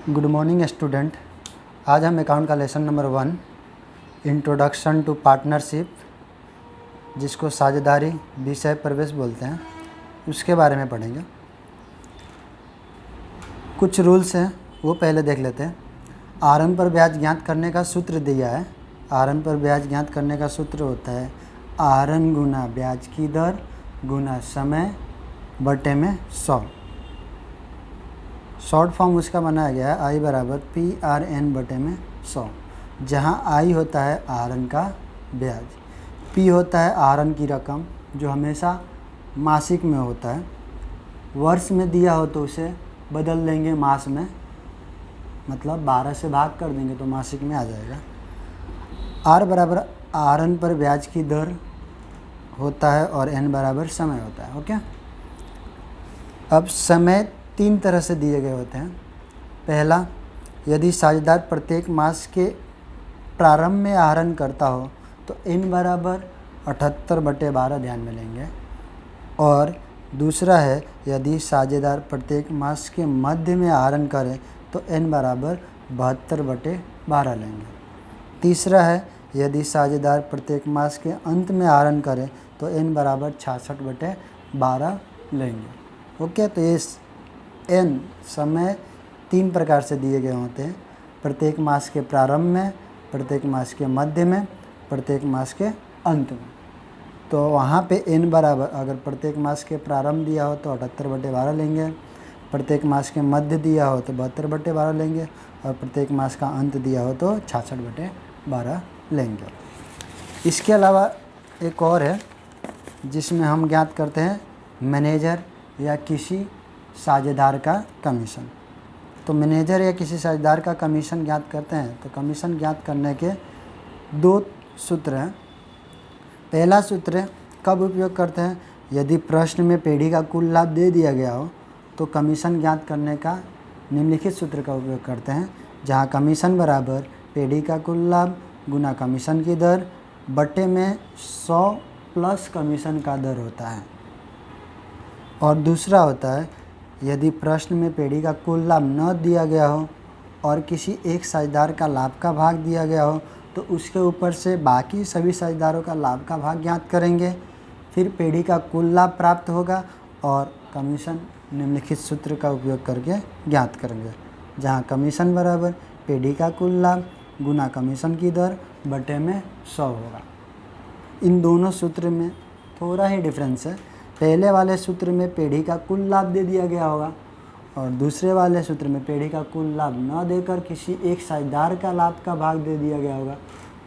Good morning student. आज हम account का lesson number 1 introduction to partnership, जिसको साझेदारी विषय प्रवेश बोलते हैं, उसके बारे में पढ़ेंगे। कुछ रूल्स हैं वो पहले देख लेते हैं। आरएन पर ब्याज ज्ञात करने का सूत्र दिया है। आरएन पर ब्याज ज्ञात करने का सूत्र होता है आरएन गुना ब्याज की दर गुना समय बटे में 100। शॉर्ट फॉर्म उसका बनाया गया है आई बराबर PRN बटे में 100, जहाँ आई होता है आरएन का ब्याज, P होता है आरएन की रकम जो हमेशा मासिक में होता है। वर्ष में दिया हो तो उसे बदल देंगे मास में, मतलब 12 से भाग कर देंगे तो मासिक में आ जाएगा। R बराबर आरएन पर ब्याज की दर होता है और N बराबर समय होता है। ओके, अब समय 3 तरह से दिए गए होते हैं। पहला, यदि साझेदार प्रत्येक मास के प्रारंभ में आहरण करता हो तो N बराबर 78/12 ध्यान में लेंगे। और दूसरा है, यदि साझेदार प्रत्येक मास के मध्य में आहरण करे तो N बराबर 72/12 लेंगे। तीसरा है, यदि साझेदार प्रत्येक मास के अंत में आहरण करे तो N बराबर 66/12 लेंगे। ओके, तो ये N समय 3 प्रकार से दिए गए होते हैं। प्रत्येक मास के प्रारंभ में, प्रत्येक मास के मध्य में, प्रत्येक मास के अंत में। तो वहाँ पे N बराबर, अगर प्रत्येक मास के प्रारंभ दिया हो तो 78/12 लेंगे, प्रत्येक मास के मध्य दिया हो तो 72/12 लेंगे, और प्रत्येक मास का अंत दिया हो तो 66/12 लेंगे। इसके अलावा एक और है जिसमें हम ज्ञात करते हैं मैनेजर या किसी साझेदार का कमीशन। तो मैनेजर या किसी साझेदार का कमीशन ज्ञात करते हैं तो कमीशन ज्ञात करने के 2 सूत्र हैं। पहला सूत्र कब उपयोग करते हैं, यदि प्रश्न में पेढ़ी का कुल लाभ दे दिया गया हो तो कमीशन ज्ञात करने का निम्नलिखित सूत्र का उपयोग करते हैं, जहां कमीशन बराबर पेढ़ी का कुल लाभ गुना कमीशन की दर बटे में 100 प्लस कमीशन का दर होता है। और दूसरा होता है, यदि प्रश्न में पेढ़ी का कुल लाभ न दिया गया हो और किसी एक साझेदार का लाभ का भाग दिया गया हो तो उसके ऊपर से बाकी सभी साझेदारों का लाभ का भाग ज्ञात करेंगे, फिर पेढ़ी का कुल लाभ प्राप्त होगा और कमीशन निम्नलिखित सूत्र का उपयोग करके ज्ञात करेंगे, जहां कमीशन बराबर पेढ़ी का कुल लाभ गुना कमीशन की दर बटे में 100 होगा। इन दोनों सूत्र में थोड़ा ही डिफरेंस है। पहले वाले सूत्र में पेढ़ी का कुल लाभ दे दिया गया होगा और दूसरे वाले सूत्र में पेढ़ी का कुल लाभ न देकर किसी एक साझेदार का लाभ का भाग दे दिया गया होगा,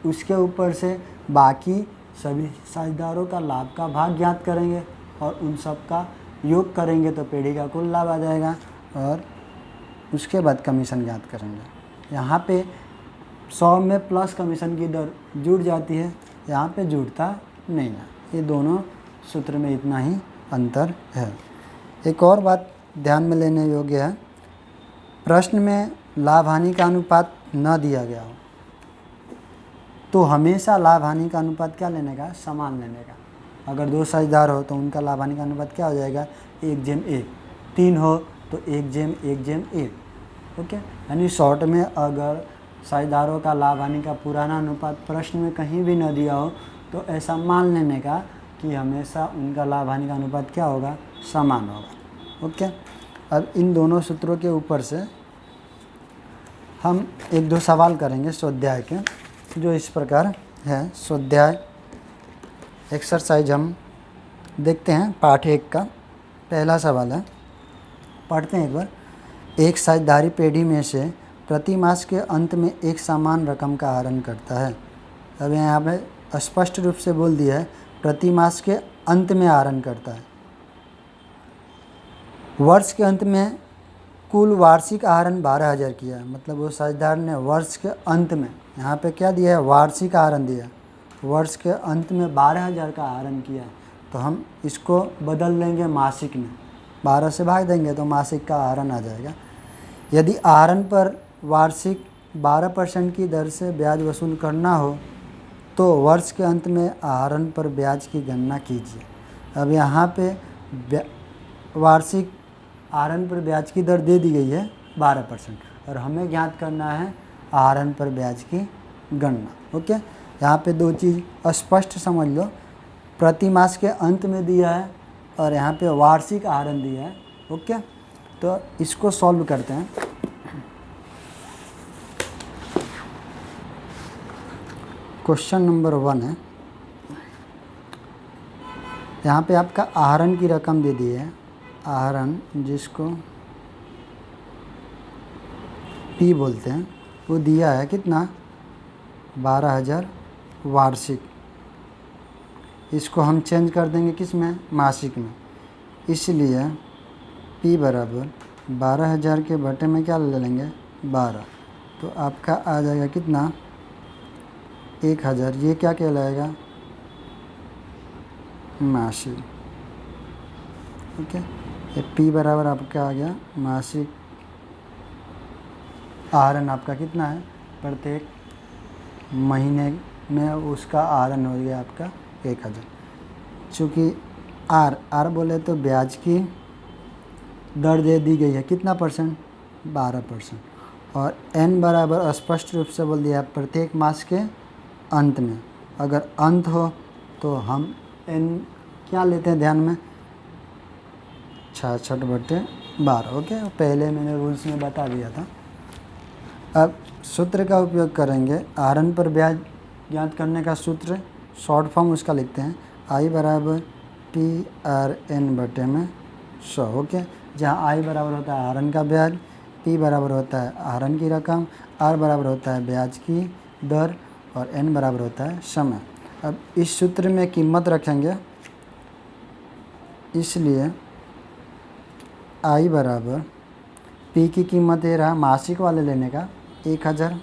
उसके ऊपर से बाकी सभी साझेदारों का लाभ का भाग ज्ञात करेंगे और उन सब का योग करेंगे तो पेढ़ी का कुल लाभ आ जाएगा और उसके बाद कमीशन ज्ञात करेंगे। यहाँ पे 100 में प्लस कमीशन की दर जुड़ जाती है, यहाँ पे जुड़ता नहीं है। ये दोनों सूत्र में इतना ही अंतर है। एक और बात ध्यान में लेने योग्य है, प्रश्न में लाभ हानि का अनुपात न दिया गया हो तो हमेशा लाभ हानि का अनुपात क्या लेने का, समान लेने का। अगर 2 साझेदार हो तो उनका लाभ हानि का अनुपात क्या हो जाएगा, 1/1। 3 हो तो 1/1/1। ओके, यानी शॉर्ट में अगर साझेदारों का लाभ हानि का पुराना अनुपात प्रश्न में कहीं भी न दिया हो तो ऐसा मान लेने का कि हमेशा उनका लाभ हानि का अनुपात क्या होगा, समान होगा। ओके, अब इन दोनों सूत्रों के ऊपर से हम 1-2 सवाल करेंगे स्वाध्याय के, जो इस प्रकार है। स्वाध्याय एक्सरसाइज हम देखते हैं पाठ 1 का। पहला सवाल है, पढ़ते हैं एक बार। एक साझेदारी पेढ़ी में से प्रति मास के अंत में एक समान रकम का आहरण करता है। अब यहाँ पे स्पष्ट रूप से बोल दिया है प्रति मास के अंत में आहरण करता है। वर्ष के अंत में कुल वार्षिक आहरण 12,000 किया है, मतलब वो साझेदार ने वर्ष के अंत में, यहाँ पे क्या दिया है, वार्षिक आहरण दिया है, वर्ष के अंत में 12,000 का आहरण किया है। तो हम इसको बदल देंगे मासिक में, 12 से भाग देंगे तो मासिक का आहरण आ जाएगा। यदि आहरण पर वार्षिक 12% की दर से ब्याज वसूल करना हो तो वर्ष के अंत में आहरण पर ब्याज की गणना कीजिए। अब यहाँ पे वार्षिक आहरण पर ब्याज की दर दे दी गई है 12%। और हमें ज्ञात करना है आहरण पर ब्याज की गणना। ओके, यहाँ पे दो चीज़ स्पष्ट समझ लो, प्रति मास के अंत में दिया है और यहाँ पे वार्षिक आहरण दिया है। ओके, तो इसको सॉल्व करते हैं। क्वेश्चन नंबर 1 है, यहाँ पे आपका आहरण की रकम दे दी है, आहरण जिसको P बोलते हैं, वो दिया है कितना 12,000 वार्षिक। इसको हम चेंज कर देंगे किस में, मासिक में, इसलिए P बराबर 12,000 के बटे में क्या ले लेंगे 12, तो आपका आ जाएगा कितना 1,000। ये क्या कहलाएगा मासिक। ओके, ये P बराबर आपका आ गया मासिक आहरण आपका कितना है, प्रत्येक महीने में उसका आहरण हो गया आपका 1,000। चूँकि आर बोले तो ब्याज की दर दे दी गई है कितना परसेंट 12%, और n बराबर स्पष्ट रूप से बोल दिया प्रत्येक मास के अंत में। अगर अंत हो तो हम n क्या लेते हैं ध्यान में 66/12। ओके, पहले मैंने रूल्स में बता दिया था। अब सूत्र का उपयोग करेंगे, आहरण पर ब्याज ज्ञात करने का सूत्र शॉर्ट फॉर्म उसका लिखते हैं I बराबर PRN/100। ओके, जहाँ I बराबर होता है आहरण का ब्याज, P बराबर होता है आहरण की रकम, R बराबर होता है ब्याज की दर और N बराबर होता है समय। अब इस सूत्र में कीमत रखेंगे, इसलिए I बराबर P की कीमत ये रहा मासिक वाले लेने का 1,000,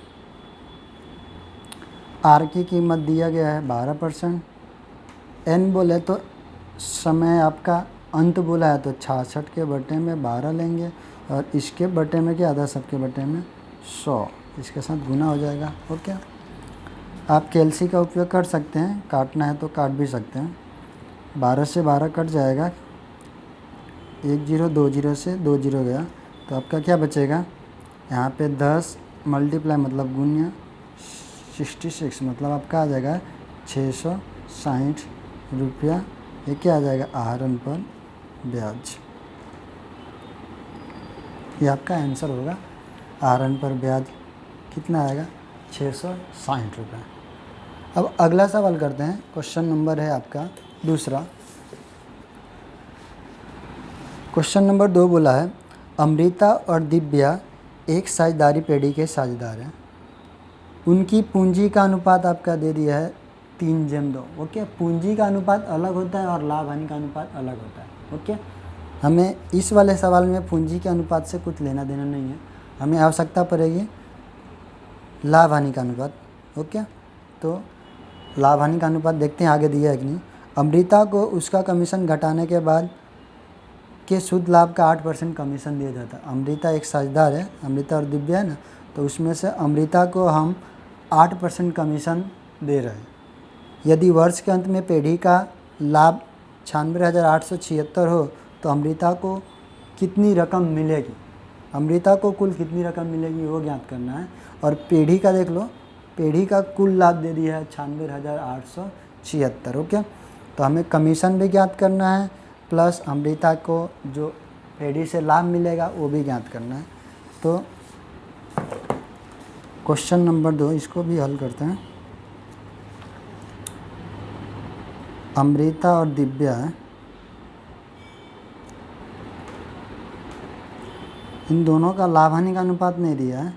R की कीमत दिया गया है 12%, N बोले तो समय आपका अंत बोला है तो 66 के बटे में 12 लेंगे और इसके बटे में क्या आता है सबके बटे में 100, इसके साथ गुना हो जाएगा। ओके, आप कैलसी का उपयोग कर सकते हैं, काटना है तो काट भी सकते हैं। 12 से 12 कट जाएगा, 1 0 2 0 से 2 0 गया, तो आपका क्या बचेगा यहाँ पे 10 मल्टीप्लाई मतलब गुण्य 66 मतलब आपका आ जाएगा 660 रुपया। ये क्या आ जाएगा आहरण पर ब्याज, ये आपका आंसर होगा। आहरण पर ब्याज कितना आएगा 660 रुपये। अब अगला सवाल करते हैं, क्वेश्चन नंबर है आपका दूसरा। क्वेश्चन नंबर 2 बोला है अमृता और दिव्या एक साझेदारी पेढ़ी के साझेदार हैं, उनकी पूंजी का अनुपात आपका दे दिया है 3:2। ओके, पूंजी का अनुपात अलग होता है और लाभ हानि का अनुपात अलग होता है। ओके, हमें इस वाले सवाल में पूंजी के अनुपात से कुछ लेना देना नहीं है, हमें आवश्यकता पड़ेगी लाभ हानि का अनुपात। ओके, तो लाभ हानि का अनुपात देखते हैं आगे दिया है कि नहीं। अमृता को उसका कमीशन घटाने के बाद के शुद्ध लाभ का 8% कमीशन दिया जाता है। अमृता एक साझेदार है, अमृता और दिव्या है ना, तो उसमें से अमृता को हम 8% कमीशन दे रहे हैं। यदि वर्ष के अंत में पेढ़ी का लाभ 96,876 हो तो अमृता को कितनी रकम मिलेगी, अमृता को कुल कितनी रकम मिलेगी वो ज्ञात करना है। और पेढ़ी का देख लो, पेढ़ी का कुल लाभ दे दिया है 96,876। ओके, तो हमें कमीशन भी ज्ञात करना है प्लस अमृता को जो पेढ़ी से लाभ मिलेगा वो भी ज्ञात करना है। तो क्वेश्चन नंबर 2 इसको भी हल करते हैं। अमृता और दिव्या इन दोनों का लाभ हानि का अनुपात नहीं दिया है,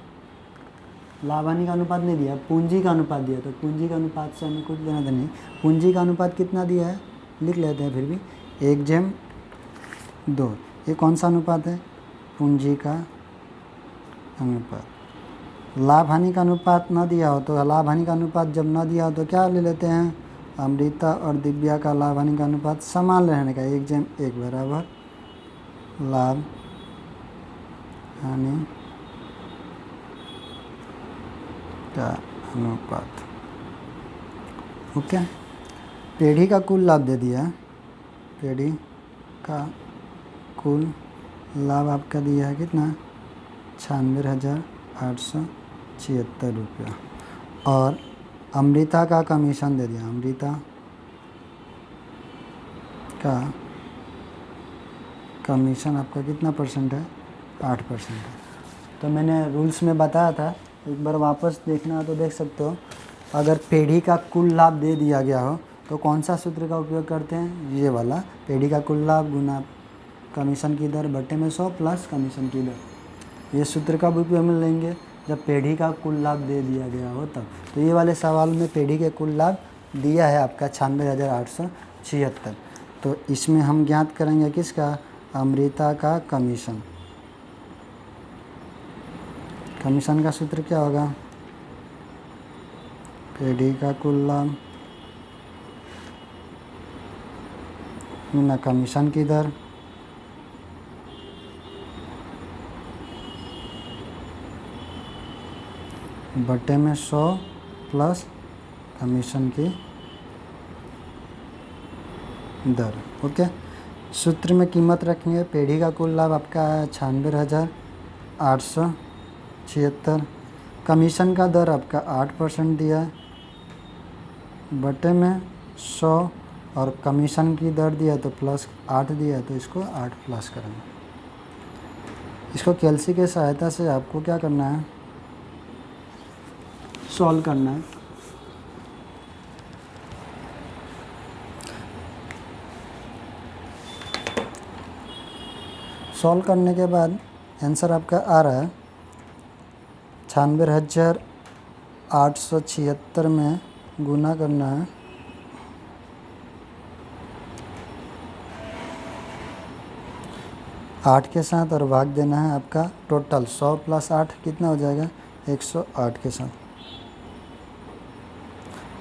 लाभ हानि का अनुपात नहीं दिया, पूंजी का अनुपात दिया, तो पूंजी का अनुपात से हमें कुछ लेना देना नहीं। पूंजी का अनुपात कितना दिया है लिख लेते हैं फिर भी 1:2। ये कौन सा अनुपात है पूंजी का अनुपात। लाभ हानि का अनुपात ना दिया हो तो लाभ हानि का अनुपात जब ना दिया हो तो क्या ले लेते हैं अमृता और दिव्या का लाभ हानि का अनुपात समान रहने का 1:1 बराबर लाभ हानि का अनुपात। ओके, पेढ़ी का कुल लाभ दे दिया है, पेढ़ी का कुल लाभ आपका दिया है कितना 96,876। रुपया। और अमृता का कमीशन दे दिया, अमृता का कमीशन आपका कितना परसेंट है, 8% है। तो मैंने रूल्स में बताया था, एक बार वापस देखना तो देख सकते हो। अगर पेढ़ी का कुल लाभ दे दिया गया हो तो कौन सा सूत्र का उपयोग करते हैं, ये वाला, पेढ़ी का कुल लाभ गुना कमीशन की दर बट्टे में 100 प्लस कमीशन की दर। ये सूत्र का भी उपयोग में लेंगे जब पेढ़ी का कुल लाभ दे दिया गया हो तब। तो ये वाले सवाल में पेढ़ी के कुल लाभ दिया है आपका 96,876। तो इसमें हम ज्ञात करेंगे किसका, अमृता का कमीशन। कमीशन का सूत्र क्या होगा, पेढ़ी का कुल लाभ गुना कमीशन की दर बटे में 100 प्लस कमीशन की दर। ओके, सूत्र में कीमत रखेंगे, पेढ़ी का कुल लाभ आपका है 96,876, कमीशन का दर आपका 8% दिया है बटे में 100, और कमीशन की दर दिया तो प्लस 8 दिया, तो इसको 8 प्लस करेंगे। इसको कैलसी के सहायता से आपको क्या करना है, सॉल्व करना है। सॉल्व करने के बाद आंसर आपका आ रहा है 96,876 में गुना करना है 8 के साथ और भाग देना है आपका टोटल 100 प्लस 8 कितना हो जाएगा, 108 के साथ।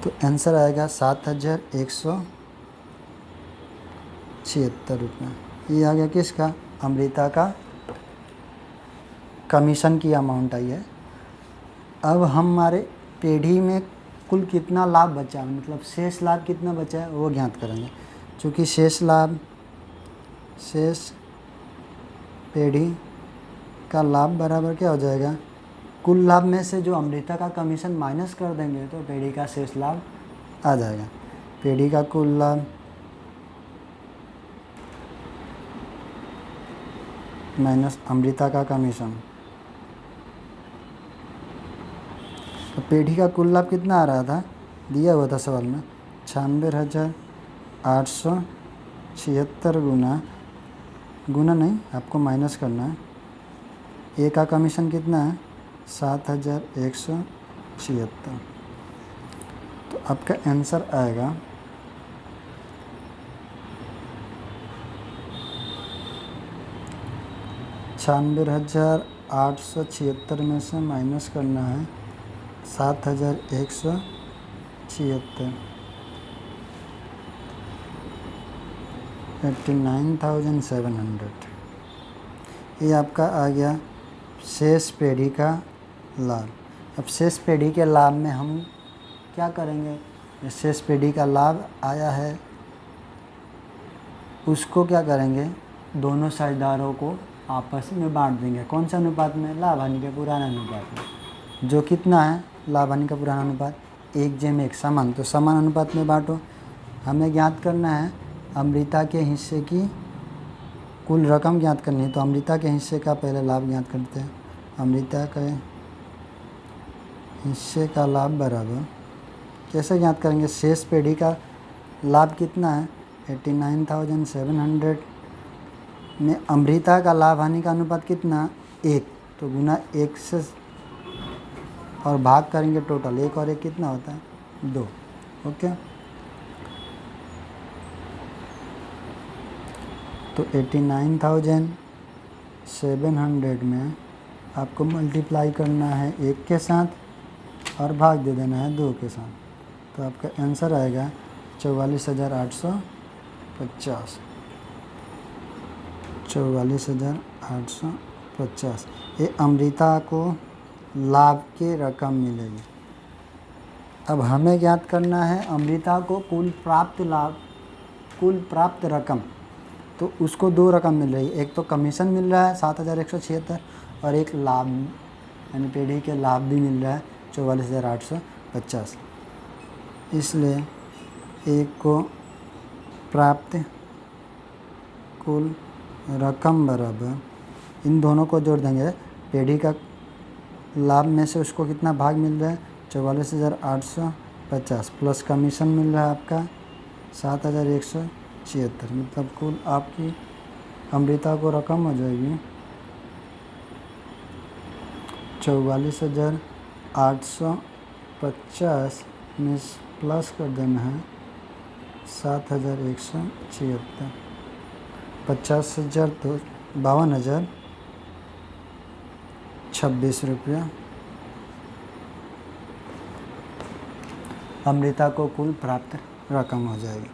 तो आंसर आएगा 7,176 रुपये। ये आ गया किसका, अमृता का कमीशन की अमाउंट आई है। अब हमारे पेढ़ी में कुल कितना लाभ बचा, मतलब शेष लाभ कितना बचा है वो ज्ञात करेंगे। चूँकि शेष पेढ़ी का लाभ बराबर क्या हो जाएगा, कुल लाभ में से जो अमृता का कमीशन माइनस कर देंगे तो पेढ़ी का शेष लाभ आ जाएगा। पेढ़ी का कुल लाभ माइनस अमृता का कमीशन, तो पेढ़ी का कुल लाभ कितना आ रहा था, दिया हुआ था सवाल में 96,876 गुना नहीं, आपको माइनस करना है। ए का कमीशन कितना है, 7,176। तो आपका आंसर आएगा 96,876 में से माइनस करना है 7,176, 89,700। ये आपका आ गया शेष पेढ़ी का लाभ। अब शेष पेढ़ी के लाभ में हम क्या करेंगे, शेष पेढ़ी का लाभ आया है उसको क्या करेंगे, दोनों साझेदारों को आपस में बांट देंगे। कौन सा अनुपात में, लाभ हानि के पुराना अनुपात में। जो कितना है लाभ हानि का पुराना अनुपात, 1:1 समान, तो समान अनुपात में बांटो। हमें ज्ञात करना है अमृता के हिस्से की कुल रकम ज्ञात करनी है, तो अमृता के हिस्से का पहले लाभ ज्ञात करते हैं। अमृता के हिस्से का लाभ बराबर, कैसे ज्ञात करेंगे, शेष पेढ़ी का लाभ कितना है 89,700 में अमृता का लाभ हानि का अनुपात कितना 1, तो गुना 1 से और भाग करेंगे टोटल, 1 और 1 कितना होता है 2। ओके, तो 89,700 में आपको मल्टीप्लाई करना है 1 के साथ और भाग दे देना है 2 के साथ, तो आपका आंसर आएगा 44,850। 44,850 ये अमृता को लाभ की रकम मिलेगी। अब हमें ज्ञात करना है अमृता को कुल प्राप्त रकम, तो उसको 2 रकम मिल रही है, एक तो कमीशन मिल रहा है 7,176 और एक यानी पीढ़ी के लाभ भी मिल रहा है 44,850। इसलिए एक को प्राप्त कुल रकम बराबर, इन दोनों को जोड़ देंगे, पीढ़ी का लाभ में से उसको कितना भाग मिल रहा है 44,850 प्लस कमीशन मिल रहा है आपका 7,176, मतलब कुल आपकी अमृता को रकम हो जाएगी 44,850 में प्लस कर देना है 7,176, 50,000 तो 52,026 रुपया अमृता को कुल प्राप्त रकम हो जाएगी।